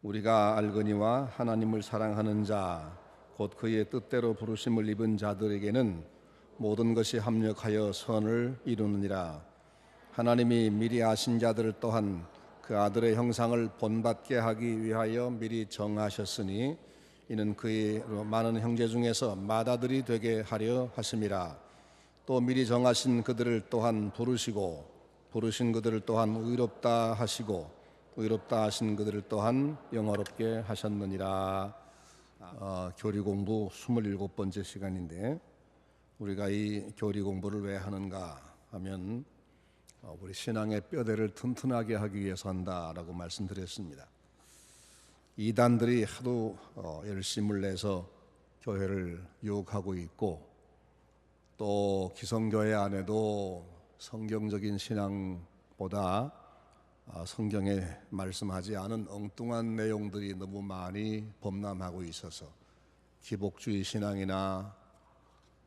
우리가 알거니와 하나님을 사랑하는 자, 곧 그의 뜻대로 부르심을 입은 자들에게는 모든 것이 합력하여 선을 이루느니라. 하나님이 미리 아신 자들을 또한 그 아들의 형상을 본받게 하기 위하여 미리 정하셨으니 이는 그의 많은 형제 중에서 맏아들이 되게 하려 하심이라. 또 미리 정하신 그들을 또한 부르시고 부르신 그들을 또한 의롭다 하시고 의롭다 하신 그들을 또한 영화롭게 하셨느니라. 교리 공부 27번째 시간인데 우리가 이 교리 공부를 왜 하는가 하면 우리 신앙의 뼈대를 튼튼하게 하기 위해서 한다라고 말씀드렸습니다. 이단들이 하도 열심을 내서 교회를 유혹하고 있고 또 기성교회 안에도 성경적인 신앙보다 성경에 말씀하지 않은 엉뚱한 내용들이 너무 많이 범람하고 있어서 기복주의 신앙이나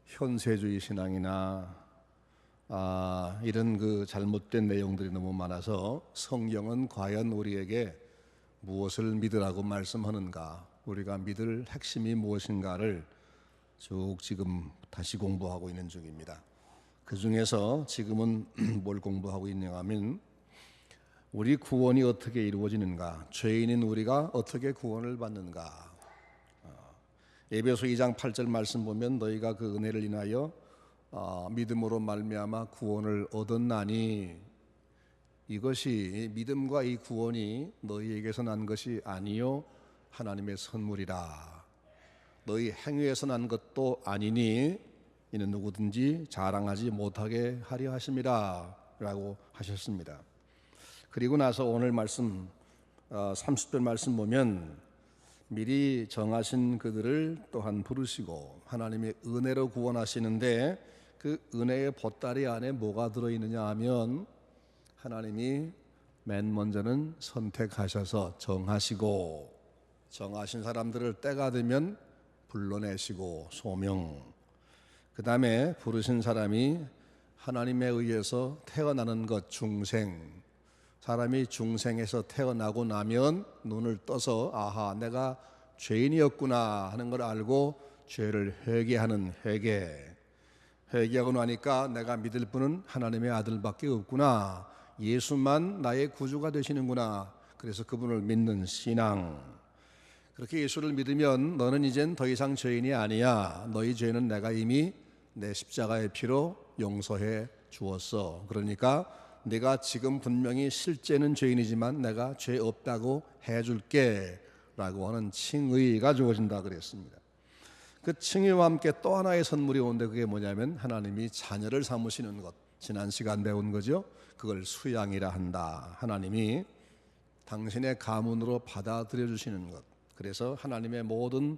현세주의 신앙이나 이런 그 잘못된 내용들이 너무 많아서 성경은 과연 우리에게 무엇을 믿으라고 말씀하는가, 우리가 믿을 핵심이 무엇인가를 쭉 지금 다시 공부하고 있는 중입니다. 그 중에서 지금은 뭘 공부하고 있냐 하면 우리 구원이 어떻게 이루어지는가, 죄인인 우리가 어떻게 구원을 받는가. 에베소 2장 8절 말씀 보면 너희가 그 은혜를 인하여 믿음으로 말미암아 구원을 얻었나니, 이것이 믿음과 이 구원이 너희에게서 난 것이 아니요 하나님의 선물이라. 너희 행위에서 난 것도 아니니 이는 누구든지 자랑하지 못하게 하려 하심이라 라고 하셨습니다. 그리고 나서 오늘 말씀 30절 말씀 보면 미리 정하신 그들을 또한 부르시고 하나님의 은혜로 구원하시는데 그 은혜의 보따리 안에 뭐가 들어있느냐 하면 하나님이 맨 먼저는 선택하셔서 정하시고 정하신 사람들을 때가 되면 불러내시고 소명, 그 다음에 부르신 사람이 하나님에 의해서 태어나는 것 중생, 사람이 중생에서 태어나고 나면 눈을 떠서 아하 내가 죄인이었구나 하는 걸 알고 죄를 회개하는 회개하고 나니까 내가 믿을 분은 하나님의 아들밖에 없구나, 예수만 나의 구주가 되시는구나, 그래서 그분을 믿는 신앙. 그렇게 예수를 믿으면 너는 이젠 더 이상 죄인이 아니야, 너희 죄는 내가 이미 내 십자가의 피로 용서해 주었어, 그러니까 내가 지금 분명히 실제는 죄인이지만 내가 죄 없다고 해줄게 라고 하는 칭의가 주어진다 그랬습니다. 그 칭의와 함께 또 하나의 선물이 오는데 그게 뭐냐면 하나님이 자녀를 삼으시는 것, 지난 시간 배운 거죠. 그걸 수양이라 한다. 하나님이 당신의 가문으로 받아들여 주시는 것, 그래서 하나님의 모든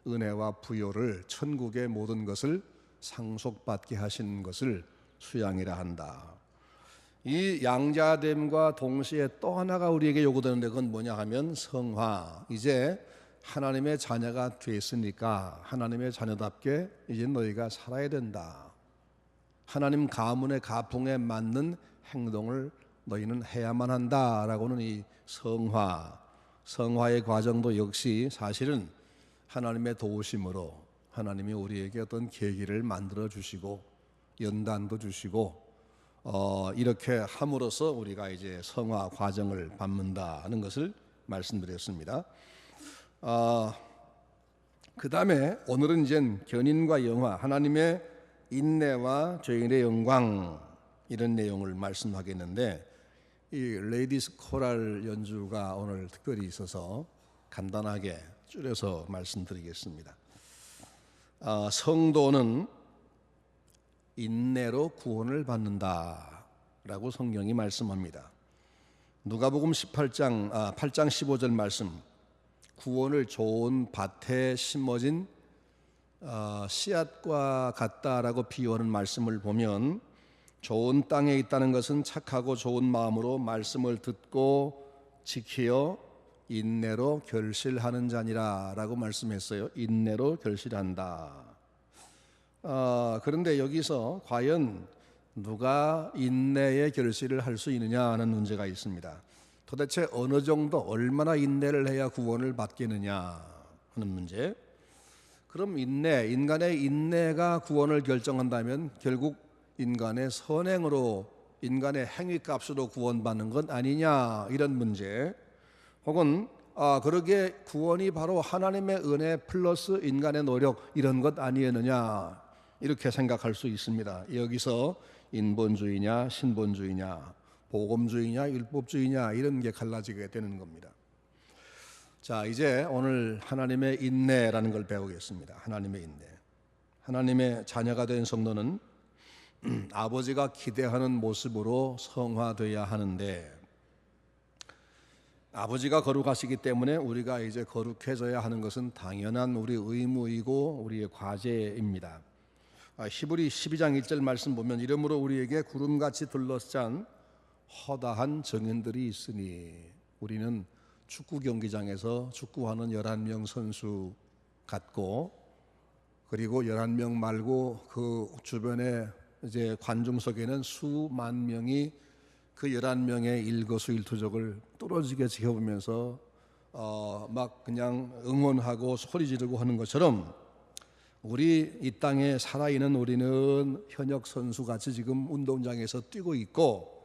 은혜와 부요를, 천국의 모든 것을 상속받게 하시는 것을 수양이라 한다. 이 양자됨과 동시에 또 하나가 우리에게 요구되는데 그건 뭐냐 하면 성화. 이제 하나님의 자녀가 됐으니까 하나님의 자녀답게 이제 너희가 살아야 된다. 하나님 가문의 가풍에 맞는 행동을 너희는 해야만 한다라고는 이 성화의 과정도 역시 사실은 하나님의 도우심으로 하나님이 우리에게 어떤 계기를 만들어 주시고 연단도 주시고 이렇게 함으로써 우리가 이제 성화 과정을 밟는다는 것을 말씀드렸습니다. 그 다음에 오늘은 이제 견인과 영화, 하나님의 인내와 죄인의 영광, 이런 내용을 말씀하겠는데 이 레이디스 코랄 연주가 오늘 특별히 있어서 간단하게 줄여서 말씀드리겠습니다. 성도는 인내로 구원을 받는다라고 성경이 말씀합니다. 누가복음 8장 15절 말씀, 구원을 좋은 밭에 심어진 씨앗과 같다라고 비유하는 말씀을 보면 좋은 땅에 있다는 것은 착하고 좋은 마음으로 말씀을 듣고 지키어 인내로 결실하는 자니라 라고 말씀했어요. 인내로 결실한다. 그런데 여기서 과연 누가 인내의 결실을 할 수 있느냐 하는 문제가 있습니다. 도대체 어느 정도 얼마나 인내를 해야 구원을 받겠느냐 하는 문제. 그럼 인간의 인내가 구원을 결정한다면 결국 인간의 선행으로, 인간의 행위값으로 구원받는 건 아니냐, 이런 문제. 혹은 그러게 구원이 바로 하나님의 은혜 플러스 인간의 노력, 이런 것 아니었느냐, 이렇게 생각할 수 있습니다. 여기서 인본주의냐 신본주의냐, 복음주의냐 율법주의냐, 이런 게 갈라지게 되는 겁니다. 자, 이제 오늘 하나님의 인내라는 걸 배우겠습니다. 하나님의 인내. 하나님의 자녀가 된 성도는 아버지가 기대하는 모습으로 성화되어야 하는데, 아버지가 거룩하시기 때문에 우리가 이제 거룩해져야 하는 것은 당연한 우리 의무이고 우리의 과제입니다. 히브리 12장 1절 말씀 보면, 이러므로 우리에게 구름같이 둘러싼 허다한 정인들이 있으니, 우리는 축구 경기장에서 축구하는 11명 선수 같고, 그리고 11명 말고 그 주변에 이제 관중석에는 수만 명이 그 11명의 일거수일투족을 뚫어지게 지켜보면서 막 그냥 응원하고 소리 지르고 하는 것처럼, 우리 이 땅에 살아있는 우리는 현역 선수같이 지금 운동장에서 뛰고 있고,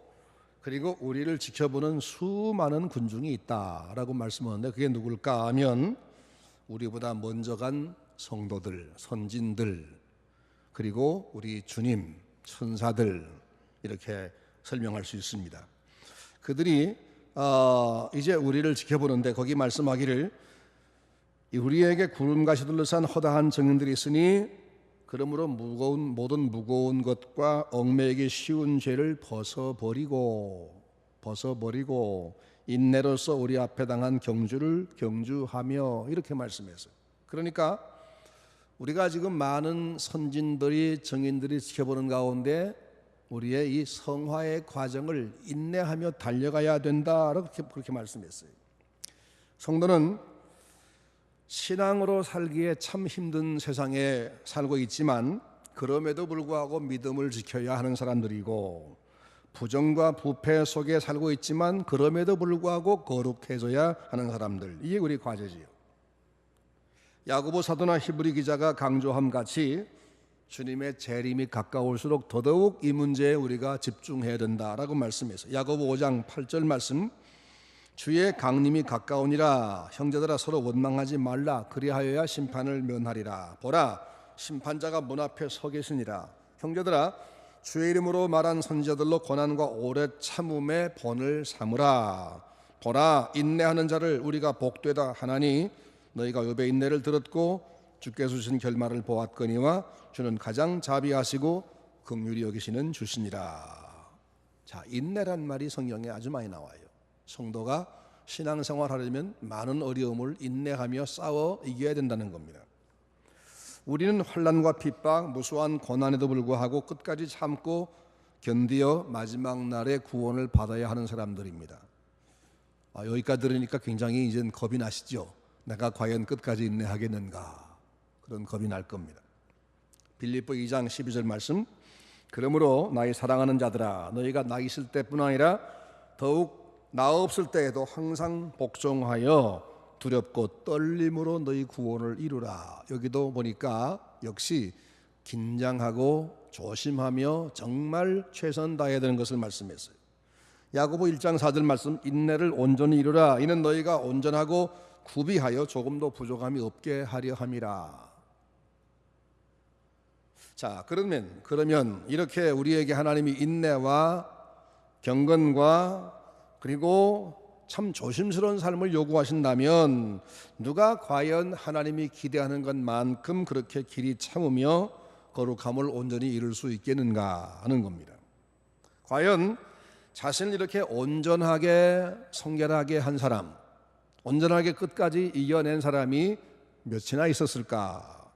그리고 우리를 지켜보는 수많은 군중이 있다라고 말씀하는데, 그게 누굴까 하면 우리보다 먼저 간 성도들, 선진들, 그리고 우리 주님, 천사들, 이렇게 설명할 수 있습니다. 그들이 이제 우리를 지켜보는데, 거기 말씀하기를 우리에게 구름같이 둘러싼 허다한 정인들이 있으니 그러므로 모든 무거운 것과 얽매이기 쉬운 죄를 벗어버리고 인내로서 우리 앞에 당한 경주를 경주하며, 이렇게 말씀했어요. 그러니까 우리가 지금 많은 선진들이, 정인들이 지켜보는 가운데 우리의 이 성화의 과정을 인내하며 달려가야 된다라고 그렇게 말씀했어요. 성도는 신앙으로 살기에 참 힘든 세상에 살고 있지만, 그럼에도 불구하고 믿음을 지켜야 하는 사람들이고, 부정과 부패 속에 살고 있지만 그럼에도 불구하고 거룩해져야 하는 사람들, 이게 우리 과제지요. 야고보 사도나 히브리 기자가 강조함 같이 주님의 재림이 가까울수록 더더욱 이 문제에 우리가 집중해야 된다라고 말씀했어요. 야고보 5장 8절 말씀, 주의 강림이 가까우니라. 형제들아 서로 원망하지 말라. 그리하여야 심판을 면하리라. 보라, 심판자가 문 앞에 서 계시니라. 형제들아, 주의 이름으로 말한 선지자들로 고난과 오래 참음의 본을 삼으라. 보라, 인내하는 자를 우리가 복되다 하나니 너희가 욥의 인내를 들었고 주께서 주신 결말을 보았거니와 주는 가장 자비하시고 긍휼히 여기시는 주시니라. 자, 인내란 말이 성경에 아주 많이 나와요. 성도가 신앙생활 하려면 많은 어려움을 인내하며 싸워 이겨야 된다는 겁니다. 우리는 환난과 핍박, 무수한 고난에도 불구하고 끝까지 참고 견디어 마지막 날에 구원을 받아야 하는 사람들입니다. 여기까지 들으니까 굉장히 이제 겁이 나시죠? 내가 과연 끝까지 인내하겠는가? 그런 겁이 날 겁니다. 빌립보 2장 12절 말씀, 그러므로 나의 사랑하는 자들아, 너희가 나 있을 때뿐 아니라 더욱 나 없을 때에도 항상 복종하여 두렵고 떨림으로 너희 구원을 이루라. 여기도 보니까 역시 긴장하고 조심하며 정말 최선 다해야 되는 것을 말씀했어요. 야고보 1장 4절 말씀, 인내를 온전히 이루라. 이는 너희가 온전하고 구비하여 조금도 부족함이 없게 하려 함이라. 자, 그러면 이렇게 우리에게 하나님이 인내와 경건과 그리고 참 조심스러운 삶을 요구하신다면, 누가 과연 하나님이 기대하는 것만큼 그렇게 길이 참으며 거룩함을 온전히 이룰 수 있겠는가 하는 겁니다. 과연 자신을 이렇게 온전하게 성결하게 한 사람, 온전하게 끝까지 이겨낸 사람이 몇이나 있었을까?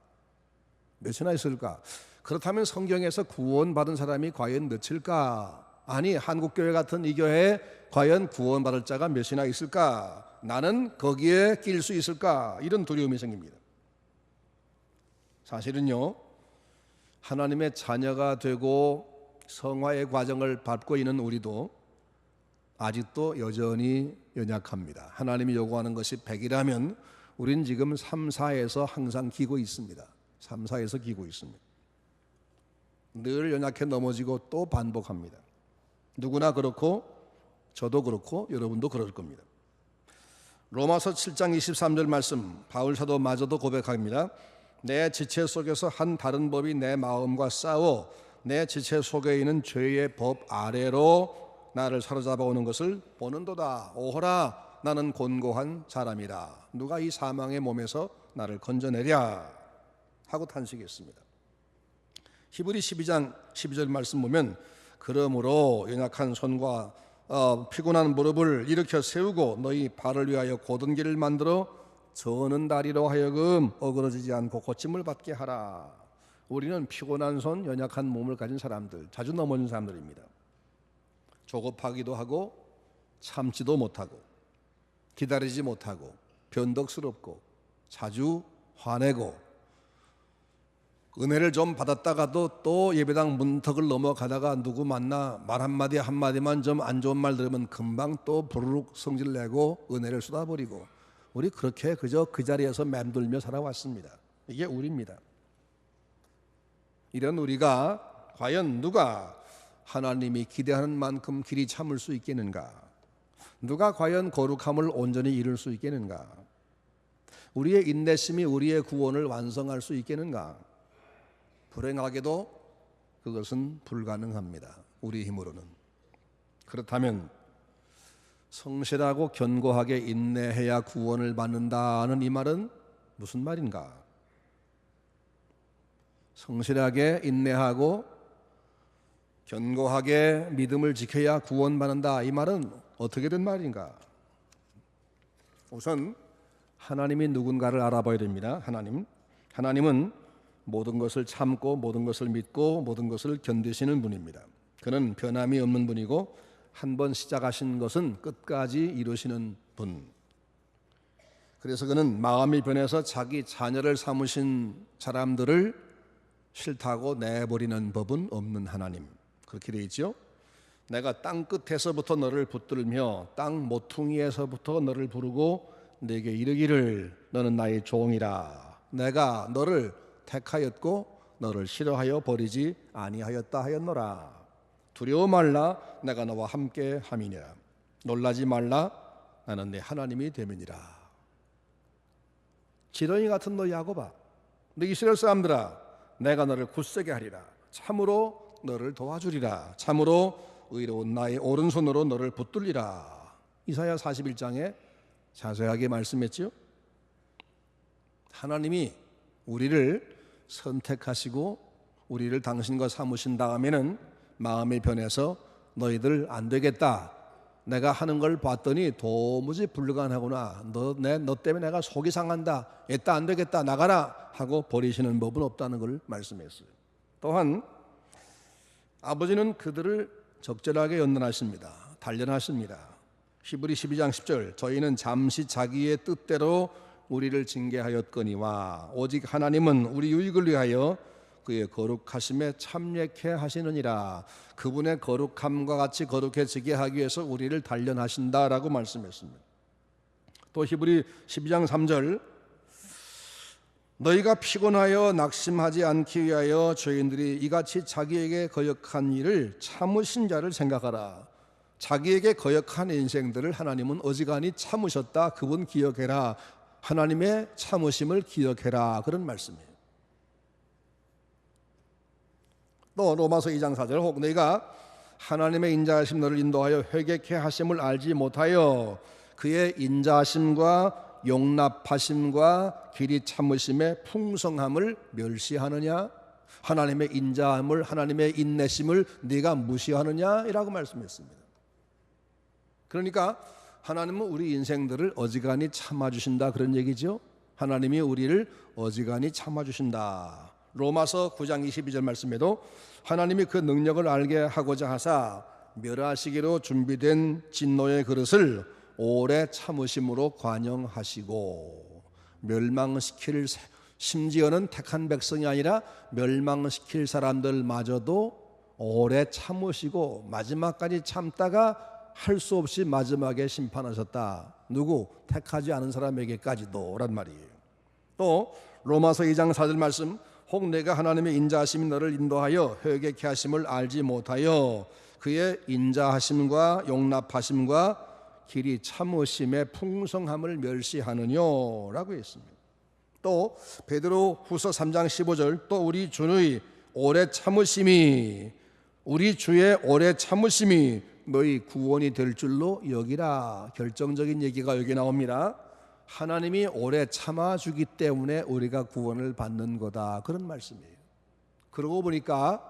그렇다면 성경에서 구원받은 사람이 과연 몇일까? 아니, 한국교회 같은 이 교회에 과연 구원받을 자가 몇이나 있을까? 나는 거기에 낄 수 있을까? 이런 두려움이 생깁니다. 사실은요, 하나님의 자녀가 되고 성화의 과정을 밟고 있는 우리도 아직도 여전히 연약합니다. 하나님이 요구하는 것이 100이라면 우린 지금 3, 4에서 항상 기고 있습니다. 3, 4에서 기고 있습니다. 늘 연약해 넘어지고 또 반복합니다. 누구나 그렇고 저도 그렇고 여러분도 그럴 겁니다. 로마서 7장 23절 말씀, 바울 사도마저도 고백합니다. 내 지체 속에서 한 다른 법이 내 마음과 싸워 내 지체 속에 있는 죄의 법 아래로 나를 사로잡아 오는 것을 보는도다. 오호라, 나는 곤고한 사람이라. 누가 이 사망의 몸에서 나를 건져내랴 하고 탄식했습니다. 히브리 12장 12절 말씀 보면 그러므로 연약한 손과 피곤한 무릎을 일으켜 세우고 너희 발을 위하여 곧은 길을 만들어 저는 다리로 하여금 어그러지지 않고 고침을 받게 하라. 우리는 피곤한 손, 연약한 몸을 가진 사람들, 자주 넘어진 사람들입니다. 조급하기도 하고 참지도 못하고 기다리지 못하고 변덕스럽고 자주 화내고 은혜를 좀 받았다가도 또 예배당 문턱을 넘어가다가 누구 만나 말 한마디만 좀 안 좋은 말 들으면 금방 또 부르륵 성질 내고 은혜를 쏟아버리고 우리 그렇게 그저 그 자리에서 맴돌며 살아왔습니다. 이게 우리입니다. 이런 우리가 과연 누가 하나님이 기대하는 만큼 길이 참을 수 있겠는가? 누가 과연 거룩함을 온전히 이룰 수 있겠는가? 우리의 인내심이 우리의 구원을 완성할 수 있겠는가? 불행하게도 그것은 불가능합니다. 우리 힘으로는. 그렇다면 성실하고 견고하게 인내해야 구원을 받는다는 이 말은 무슨 말인가? 성실하게 인내하고 견고하게 믿음을 지켜야 구원받는다. 이 말은 어떻게 된 말인가? 우선 하나님이 누군가를 알아봐야 됩니다. 하나님은 모든 것을 참고 모든 것을 믿고 모든 것을 견디시는 분입니다. 그는 변함이 없는 분이고 한 번 시작하신 것은 끝까지 이루시는 분. 그래서 그는 마음이 변해서 자기 자녀를 삼으신 사람들을 싫다고 내버리는 법은 없는 하나님. 그렇게 되어 있죠. 내가 땅 끝에서부터 너를 붙들며 땅 모퉁이에서부터 너를 부르고 내게 이르기를 너는 나의 종이라. 내가 너를 택하였고 너를 싫어하여 버리지 아니하였다 하였노라. 두려워 말라, 내가 너와 함께 함이니라. 놀라지 말라, 나는 네 하나님이 됨이니라. 지렁이 같은 너 야곱아, 너 이스라엘 사람들아, 내가 너를 굳세게 하리라. 참으로 너를 도와주리라. 참으로 의로운 나의 오른손으로 너를 붙들리라. 이사야 41장에 자세하게 말씀했죠. 하나님이 우리를 선택하시고 우리를 당신과 삼으신 다음에는 마음이 변해서 너희들 안 되겠다. 내가 하는 걸 봤더니 도무지 불가능하구나. 너 때문에 내가 속이 상한다. 애따 안 되겠다. 나가라 하고 버리시는 법은 없다는 걸 말씀했어요. 또한 아버지는 그들을 적절하게 연단하십니다. 단련하십니다. 히브리 12장 10절 저희는 잠시 자기의 뜻대로 우리를 징계하였거니와 오직 하나님은 우리 유익을 위하여 그의 거룩하심에 참여케 하시느니라. 그분의 거룩함과 같이 거룩해지게 하기 위해서 우리를 단련하신다라고 말씀했습니다. 또 히브리 12장 3절 너희가 피곤하여 낙심하지 않기 위하여 죄인들이 이같이 자기에게 거역한 일을 참으신 자를 생각하라. 자기에게 거역한 인생들을 하나님은 어지간히 참으셨다. 그분 기억해라. 하나님의 참으심을 기억해라. 그런 말씀이에요. 또 로마서 2장 4절 혹 너희가 하나님의 인자하심 너를 인도하여 회개케 하심을 알지 못하여 그의 인자하심과 용납하심과 길이 참으심의 풍성함을 멸시하느냐? 하나님의 인자함을 하나님의 인내심을 네가 무시하느냐? 이라고 말씀했습니다. 그러니까 하나님은 우리 인생들을 어지간히 참아주신다 그런 얘기죠. 하나님이 우리를 어지간히 참아주신다. 로마서 9장 22절 말씀에도 하나님이 그 능력을 알게 하고자 하사 멸하시기로 준비된 진노의 그릇을 오래 참으심으로 관용하시고 멸망시킬 심지어는 택한 백성이 아니라 멸망시킬 사람들마저도 오래 참으시고 마지막까지 참다가 할 수 없이 마지막에 심판하셨다. 누구? 택하지 않은 사람에게까지도란 말이에요. 또 로마서 2장 4절 말씀, 혹 내가 하나님의 인자하심이 너를 인도하여 회개케 하심을 알지 못하여 그의 인자하심과 용납하심과 길이 참으심의 풍성함을 멸시하느냐라고 했습니다. 또 베드로 후서 3장 15절, 또 우리 주의 오래 참으심이, 우리 주의 오래 참으심이 너희 구원이 될 줄로 여기라. 결정적인 얘기가 여기 나옵니다. 하나님이 오래 참아주기 때문에 우리가 구원을 받는 거다, 그런 말씀이에요. 그러고 보니까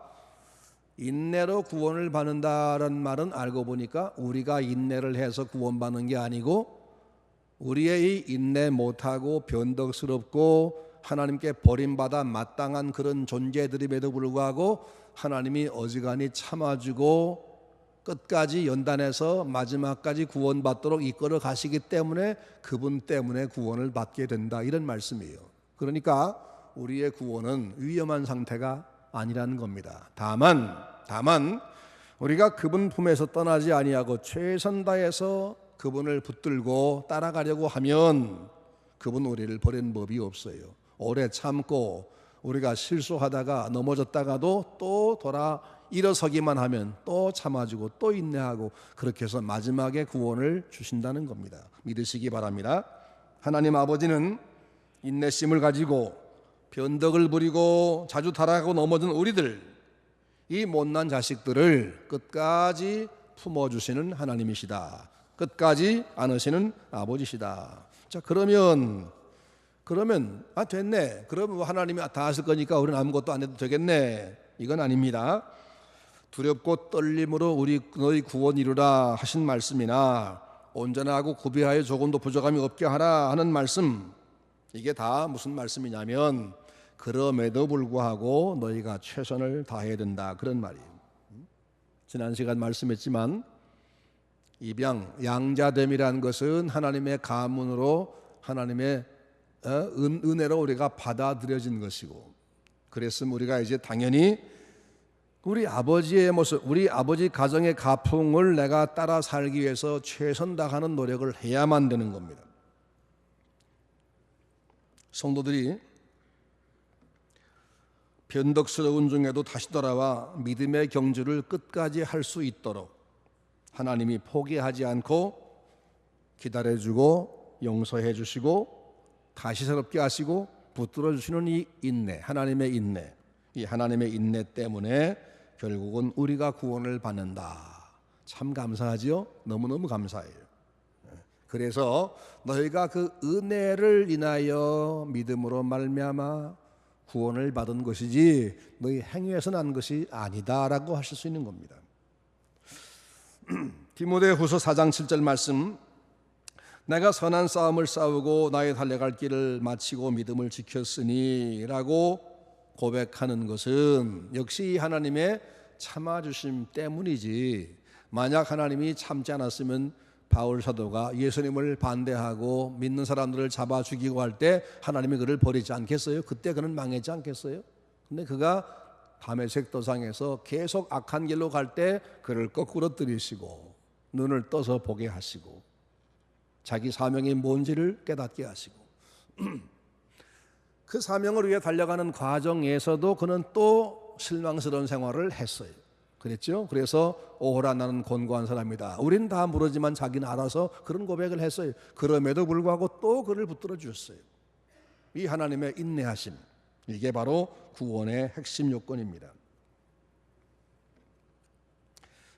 인내로 구원을 받는다는 말은 알고 보니까 우리가 인내를 해서 구원받는 게 아니고 우리의 이 인내 못하고 변덕스럽고 하나님께 버림받아 마땅한 그런 존재들임에도 불구하고 하나님이 어지간히 참아주고 끝까지 연단해서 마지막까지 구원받도록 이끌어 가시기 때문에 그분 때문에 구원을 받게 된다, 이런 말씀이에요. 그러니까 우리의 구원은 위험한 상태가 아니라는 겁니다. 다만 우리가 그분 품에서 떠나지 아니하고 최선 다해서 그분을 붙들고 따라가려고 하면 그분 우리를 버리는 법이 없어요. 오래 참고 우리가 실수하다가 넘어졌다가도 또 돌아 일어서기만 하면 또 참아주고 또 인내하고 그렇게 해서 마지막에 구원을 주신다는 겁니다. 믿으시기 바랍니다. 하나님 아버지는 인내심을 가지고 변덕을 부리고 자주 타락하고 넘어진 우리들, 이 못난 자식들을 끝까지 품어주시는 하나님이시다. 끝까지 안으시는 아버지시다. 자, 그러면 됐네. 그러면 하나님이 다 하실 거니까 우리는 아무것도 안 해도 되겠네. 이건 아닙니다. 두렵고 떨림으로 너희 구원 이루라 하신 말씀이나 온전하고 구비하여 조금도 부족함이 없게 하라 하는 말씀, 이게 다 무슨 말씀이냐면 그럼에도 불구하고 너희가 최선을 다해야 된다, 그런 말이에요. 지난 시간 말씀했지만 입양, 양자됨이라는 것은 하나님의 가문으로 하나님의 은혜로 우리가 받아들여진 것이고, 그랬으면 우리가 이제 당연히 우리 아버지의 모습, 우리 아버지 가정의 가풍을 내가 따라 살기 위해서 최선 다하는 노력을 해야만 되는 겁니다. 성도들이 변덕스러운 중에도 다시 돌아와 믿음의 경주를 끝까지 할 수 있도록 하나님이 포기하지 않고 기다려주고 용서해 주시고 다시 새롭게 하시고 붙들어 주시는 이 인내, 하나님의 인내, 이 하나님의 인내 때문에 결국은 우리가 구원을 받는다. 참 감사하지요? 너무너무 감사해요. 그래서 너희가 그 은혜를 인하여 믿음으로 말미암아 구원을 받은 것이지 너희 행위에서 난 것이 아니다라고 하실 수 있는 겁니다. 디모데후서 4장 7절 말씀, 내가 선한 싸움을 싸우고 나의 달려갈 길을 마치고 믿음을 지켰으니 라고 고백하는 것은 역시 하나님의 참아주심 때문이지, 만약 하나님이 참지 않았으면 바울 사도가 예수님을 반대하고 믿는 사람들을 잡아 죽이고 할 때 하나님이 그를 버리지 않겠어요? 그때 그는 망했지 않겠어요? 근데 그가 다메섹 도상에서 계속 악한 길로 갈 때 그를 거꾸로 들이시고 눈을 떠서 보게 하시고 자기 사명이 뭔지를 깨닫게 하시고 그 사명을 위해 달려가는 과정에서도 그는 또 실망스러운 생활을 했어요. 그랬죠? 그래서 오호라 나는 곤고한 사람이다. 우린 다 모르지만 자기는 알아서 그런 고백을 했어요. 그럼에도 불구하고 또 그를 붙들어 주셨어요. 이 하나님의 인내하심, 이게 바로 구원의 핵심 요건입니다.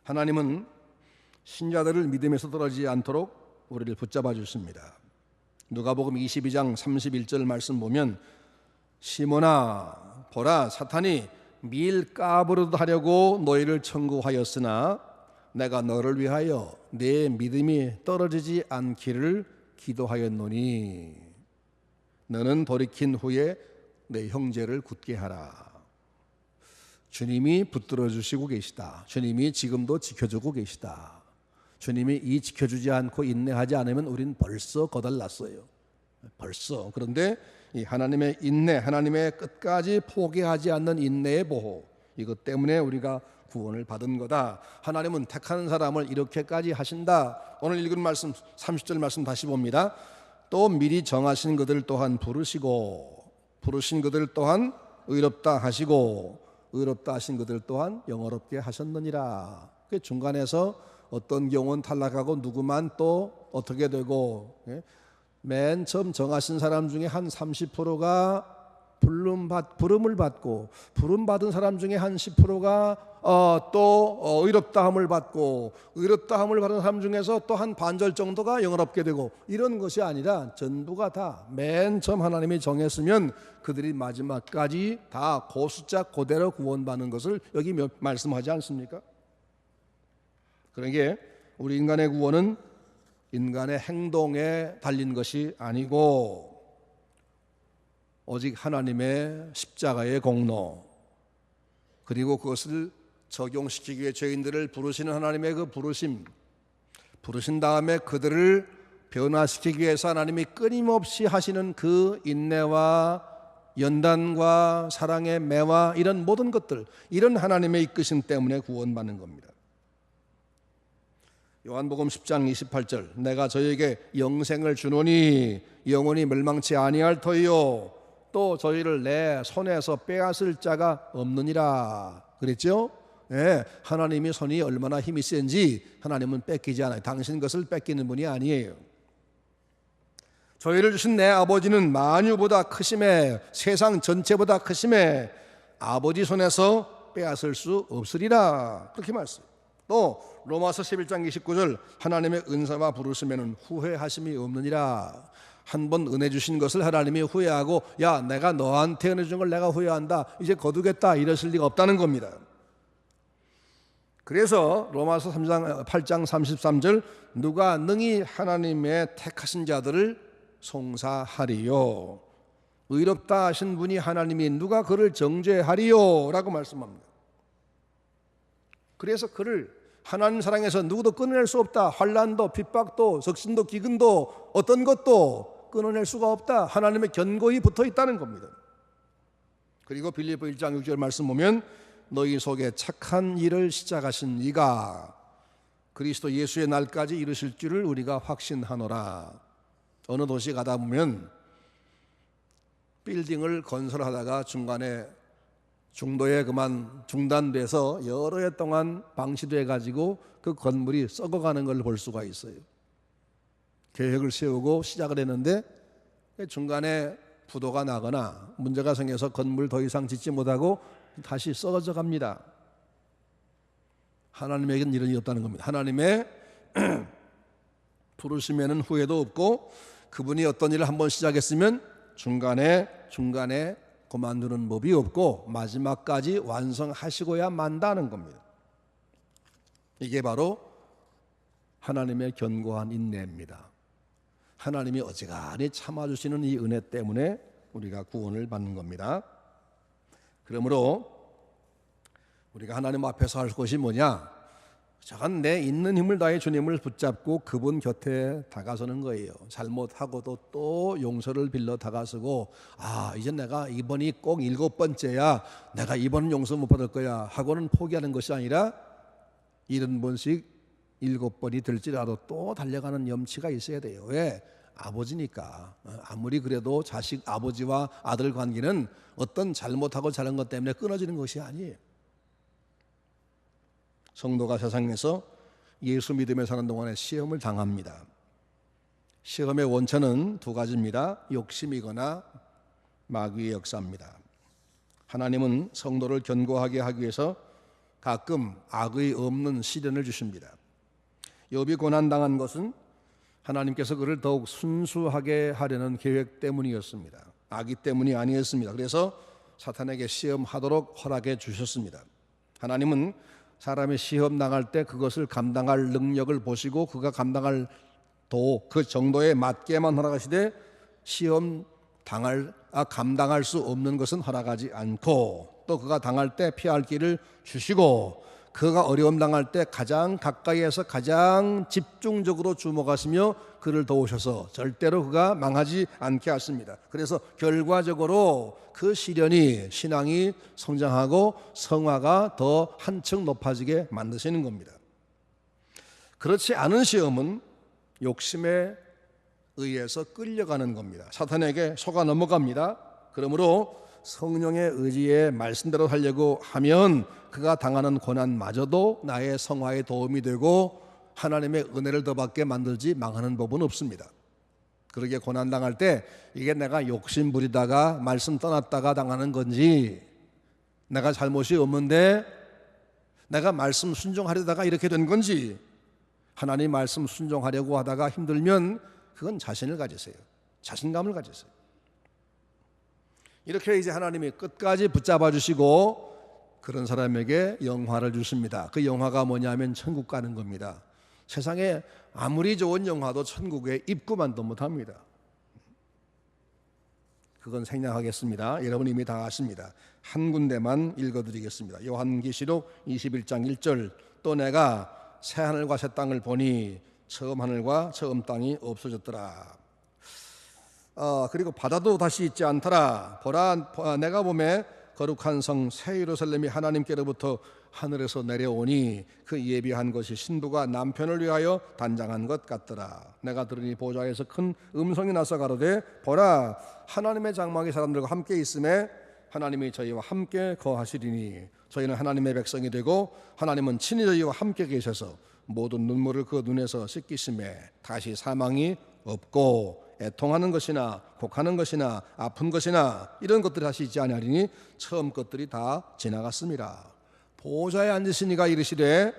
하나님은 신자들을 믿음에서 떨어지지 않도록 우리를 붙잡아 주십니다. 누가복음 22장 31절 말씀 보면 시몬아 보라 사탄이 밀가부르듯 하려고 너희를 청구하였으나 내가 너를 위하여 내 믿음이 떨어지지 않기를 기도하였노니 너는 돌이킨 후에 내 형제를 굳게 하라. 주님이 붙들어 주시고 계시다. 주님이 지금도 지켜주고 계시다. 주님이 이 지켜주지 않고 인내하지 않으면 우린 벌써 거덜났어요. 벌써. 그런데 이 하나님의 인내, 하나님의 끝까지 포기하지 않는 인내의 보호, 이것 때문에 우리가 구원을 받은 거다. 하나님은 택하는 사람을 이렇게까지 하신다. 오늘 읽은 말씀 30절 말씀 다시 봅니다. 또 미리 정하신 그들 또한 부르시고 부르신 그들 또한 의롭다 하시고 의롭다 하신 그들 또한 영어롭게 하셨느니라. 그 중간에서 어떤 경우는 탈락하고 누구만 또 어떻게 되고, 맨 처음 정하신 사람 중에 한 30%가 부름을 받고 부름 받은 사람 중에 한 10%가 또 의롭다함을 받고 의롭다함을 받은 사람 중에서 또 한 반절 정도가 영어롭게 되고, 이런 것이 아니라 전부가 다 맨 처음 하나님이 정했으면 그들이 마지막까지 다 그 숫자 그대로 구원받는 것을 여기 말씀하지 않습니까? 그러기에 우리 인간의 구원은 인간의 행동에 달린 것이 아니고 오직 하나님의 십자가의 공로, 그리고 그것을 적용시키기 위해 죄인들을 부르시는 하나님의 그 부르신 다음에 그들을 변화시키기 위해서 하나님이 끊임없이 하시는 그 인내와 연단과 사랑의 매와 이런 모든 것들, 이런 하나님의 이끄심 때문에 구원받는 겁니다. 요한복음 10장 28절, 내가 저에게 영생을 주노니 영원히 멸망치 아니할 터이요 또 저희를 내 손에서 빼앗을 자가 없느니라 그랬죠? 하나님이 손이 얼마나 힘이 센지 하나님은 뺏기지 않아요. 당신 것을 뺏기는 분이 아니에요. 저희를 주신 내 아버지는 만유보다 크심에 세상 전체보다 크심에 아버지 손에서 빼앗을 수 없으리라, 그렇게 말씀해요. 또 로마서 11장 29절, 하나님의 은사와 부르시면 후회하심이 없느니라. 한 번 은혜 주신 것을 하나님이 후회하고, 야 내가 너한테 은혜 준 걸 내가 후회한다, 이제 거두겠다, 이러실 리가 없다는 겁니다. 그래서 로마서 8장 33절, 누가 능히 하나님의 택하신 자들을 송사하리요, 의롭다 하신 분이 하나님이 누가 그를 정죄하리요 라고 말씀합니다. 그래서 그를 하나님 사랑에서 누구도 끊어낼 수 없다. 환난도 핍박도 적신도 기근도 어떤 것도 끊어낼 수가 없다. 하나님의 견고히 붙어 있다는 겁니다. 그리고 빌립보 1장 6절 말씀 보면 너희 속에 착한 일을 시작하신 이가 그리스도 예수의 날까지 이루실 줄을 우리가 확신하노라. 어느 도시 가다 보면 빌딩을 건설하다가 중간에 중도에 그만 중단돼서 여러 해 동안 방치돼 가지고 그 건물이 썩어가는 걸 볼 수가 있어요. 계획을 세우고 시작을 했는데 중간에 부도가 나거나 문제가 생겨서 건물 더 이상 짓지 못하고 다시 썩어져 갑니다. 하나님에게는 이런 일이 없다는 겁니다. 하나님의 부르심에는 후회도 없고, 그분이 어떤 일을 한번 시작했으면 중간에 그만두는 법이 없고 마지막까지 완성하시고야 만다는 겁니다. 이게 바로 하나님의 견고한 인내입니다. 하나님이 어지간히 참아주시는 이 은혜 때문에 우리가 구원을 받는 겁니다. 그러므로 우리가 하나님 앞에서 할 것이 뭐냐? 저건 내 있는 힘을 다해 주님을 붙잡고 그분 곁에 다가서는 거예요. 잘못하고도 또 용서를 빌려 다가서고, 이제 내가 이번이 꼭 7번째야, 내가 이번은 용서 못 받을 거야 하고는 포기하는 것이 아니라 70번씩 7번이 될지라도 또 달려가는 염치가 있어야 돼요. 왜? 아버지니까. 아무리 그래도 자식, 아버지와 아들 관계는 어떤 잘못하고 잘한 것 때문에 끊어지는 것이 아니에요. 성도가 세상에서 예수 믿음에 사는 동안에 시험을 당합니다. 시험의 원천은 두 가지입니다. 욕심이거나 마귀의 역사입니다. 하나님은 성도를 견고하게 하기 위해서 가끔 악의 없는 시련을 주십니다. 욥이 고난당한 것은 하나님께서 그를 더욱 순수하게 하려는 계획 때문이었습니다. 악의 때문이 아니었습니다. 그래서 사탄에게 시험하도록 허락해 주셨습니다. 하나님은 사람이 시험 당할 때 그것을 감당할 능력을 보시고 그가 감당할 그 정도에 맞게만 허락하시되, 시험 감당할 수 없는 것은 허락하지 않고, 또 그가 당할 때 피할 길을 주시고, 그가 어려움 당할 때 가장 가까이에서 가장 집중적으로 주목하시며 그를 도우셔서 절대로 그가 망하지 않게 하십니다. 그래서 결과적으로 그 시련이 신앙이 성장하고 성화가 더 한층 높아지게 만드시는 겁니다. 그렇지 않은 시험은 욕심에 의해서 끌려가는 겁니다. 사탄에게 속아 넘어갑니다. 그러므로 성령의 의지에 말씀대로 하려고 하면 그가 당하는 고난마저도 나의 성화에 도움이 되고 하나님의 은혜를 더 받게 만들지 망하는 법은 없습니다. 그러게 고난당할 때 이게 내가 욕심 부리다가 말씀 떠났다가 당하는 건지, 내가 잘못이 없는데 내가 말씀 순종하려다가 이렇게 된 건지, 하나님 말씀 순종하려고 하다가 힘들면 그건 자신을 가지세요. 자신감을 가지세요. 이렇게 이제 하나님이 끝까지 붙잡아 주시고 그런 사람에게 영화를 주십니다. 그 영화가 뭐냐면 천국 가는 겁니다. 세상에 아무리 좋은 영화도 천국에 입구만도 못합니다. 그건 생략하겠습니다. 여러분 이미 다 아십니다. 한 군데만 읽어드리겠습니다. 요한계시록 21장 1절, 또 내가 새 하늘과 새 땅을 보니 처음 하늘과 처음 땅이 없어졌더라. 그리고 바다도 다시 있지 않더라. 보라, 내가 보매 거룩한 성 새 예루살렘이 하나님께로부터 하늘에서 내려오니 그 예비한 것이 신부가 남편을 위하여 단장한 것 같더라. 내가 들으니 보좌에서 큰 음성이 나서 가로되 보라, 하나님의 장막이 사람들과 함께 있음에 하나님이 저희와 함께 거하시리니 저희는 하나님의 백성이 되고 하나님은 친히 저희와 함께 계셔서 모든 눈물을 그 눈에서 씻기심에 다시 사망이 없고 애통하는 것이나 곡하는 것이나 아픈 것이나 이런 것들이 다시 있지 아니하리니 처음 것들이 다 지나갔습니다. 보좌에 앉으신 이가 이르시되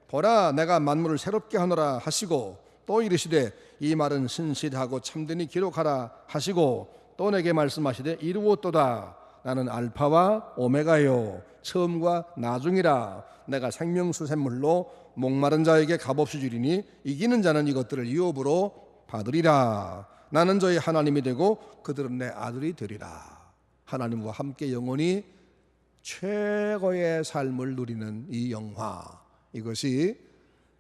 보라, 내가 만물을 새롭게 하노라 하시고 또 이르시되 이 말은 신실하고 참되니 기록하라 하시고 또 내게 말씀하시되 이루었도다. 나는 알파와 오메가요 처음과 나중이라. 내가 생명수 샘물로 목마른 자에게 값없이 주리니 이기는 자는 이것들을 유업으로 받으리라. 나는 저희 하나님이 되고 그들은 내 아들이 되리라. 하나님과 함께 영원히 최고의 삶을 누리는 이 영화, 이것이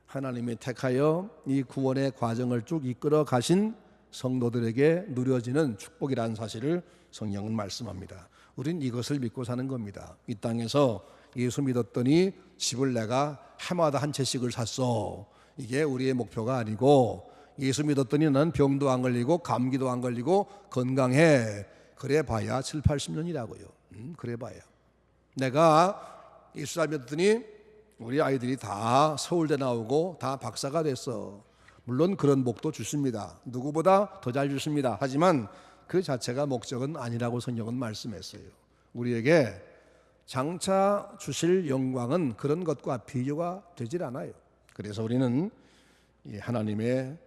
하나님이 택하여 이 구원의 과정을 쭉 이끌어 가신 성도들에게 누려지는 축복이라는 사실을 성경은 말씀합니다. 우린 이것을 믿고 사는 겁니다. 이 땅에서 예수 믿었더니 집을 내가 해마다 한 채씩을 샀어. 이게 우리의 목표가 아니고, 예수 믿었더니 난 병도 안 걸리고 감기도 안 걸리고 건강해. 그래 봐야 7, 80년이라고요. 그래 봐야. 내가 예수 믿었더니 우리 아이들이 다 서울대 나오고 다 박사가 됐어. 물론 그런 복도 주십니다. 누구보다 더 잘 주십니다. 하지만 그 자체가 목적은 아니라고 성경은 말씀했어요. 우리에게 장차 주실 영광은 그런 것과 비교가 되질 않아요. 그래서 우리는 이 하나님의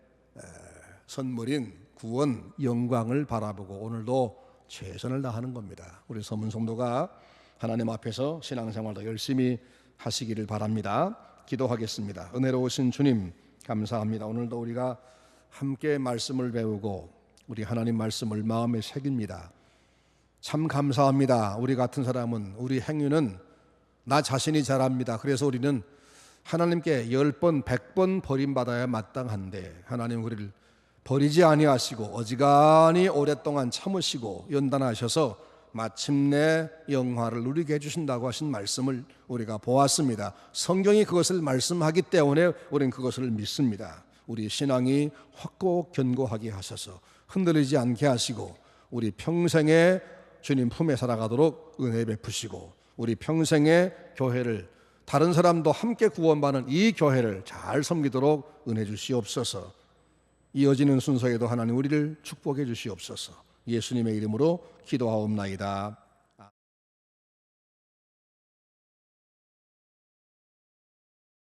선물인 구원, 영광을 바라보고 오늘도 최선을 다하는 겁니다. 우리 서문 성도가 하나님 앞에서 신앙생활도 열심히 하시기를 바랍니다. 기도하겠습니다. 은혜로우신 주님 감사합니다. 오늘도 우리가 함께 말씀을 배우고 우리 하나님 말씀을 마음에 새깁니다. 참 감사합니다. 우리 같은 사람은, 우리 행위는 나 자신이 잘합니다. 그래서 우리는 하나님께 10번, 100번 버림받아야 마땅한데 하나님 우리를 버리지 아니하시고 어지간히 오랫동안 참으시고 연단하셔서 마침내 영화를 누리게 해주신다고 하신 말씀을 우리가 보았습니다. 성경이 그것을 말씀하기 때문에 우리는 그것을 믿습니다. 우리 신앙이 확고 견고하게 하셔서 흔들리지 않게 하시고 우리 평생에 주님 품에 살아가도록 은혜 베푸시고 우리 평생에 교회를, 다른 사람도 함께 구원받는 이 교회를 잘 섬기도록 은혜 주시옵소서. 이어지는 순서에도 하나님 우리를 축복해 주시옵소서. 예수님의 이름으로 기도하옵나이다.